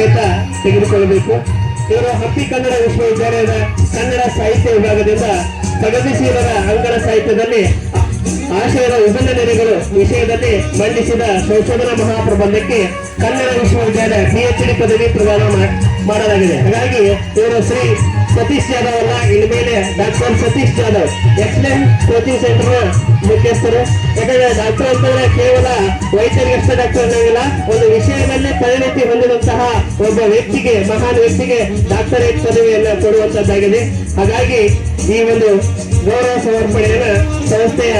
ಸಮೇತ ತೆಗೆದುಕೊಳ್ಳಬೇಕು. ಇವರು ಹಂಪಿ ಕನ್ನಡ ವಿಶ್ವವಿದ್ಯಾಲಯದ ಕನ್ನಡ ಸಾಹಿತ್ಯ ವಿಭಾಗದಿಂದ ಪ್ರಗತಿಶೀಲರ ಅಂಗಣ ಸಾಹಿತ್ಯದಲ್ಲಿ ಆಶಯದ ವಿಭಿನ್ನ ನೆಲೆಗಳು ವಿಷಯದಲ್ಲಿ ಮಂಡಿಸಿದ ಸಂಶೋಧನಾ ಮಹಾಪ್ರಬಂಧಕ್ಕೆ ಕನ್ನಡ ವಿಶ್ವವಿದ್ಯಾಲಯ PhD ಪದವಿ ಪ್ರದಾನ ಮಾಡಲಾಗಿದೆ. ಹಾಗಾಗಿ ಇವರು ಶ್ರೀ ಸತೀಶ್ ಜಾಧವ್ ಅಲ್ಲ, ಇನ್ಮೇಲೆ doctor Satish Jadhav excellent coaching centre ಮುಖ್ಯಸ್ಥರು. ಯಾಕಂದ್ರೆ ಡಾಕ್ಟರ್ ಅಂತಂದ್ರೆ ಕೇವಲ ವೈದ್ಯರಿಗಷ್ಟೇ ಡಾಕ್ಟರ್ ಅನ್ನಂಗಿಲ್ಲ, ಒಂದು ವಿಷಯದಲ್ಲಿ ಪರಿಣತಿ ಹೊಂದಿದಂತಹ ಒಬ್ಬ ವ್ಯಕ್ತಿಗೆ, ಮಹಾನ್ ವ್ಯಕ್ತಿಗೆ ಡಾಕ್ಟರೇಟ್ ಪದವಿಯನ್ನು ಕೊಡುವಂತದ್ದಾಗಿದೆ. ಹಾಗಾಗಿ ಈ ಒಂದು ಗೌರವ ಸಮರ್ಪಣೆಯನ್ನ ಸಂಸ್ಥೆಯ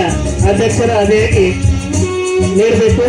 ಅಧ್ಯಕ್ಷರ ಅಧಿಯಾಗಿ ನೀಡಬೇಕು.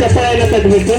ಚಪ್ಪಾಳೆಯನ್ನು ತಟ್ಟಬೇಕು.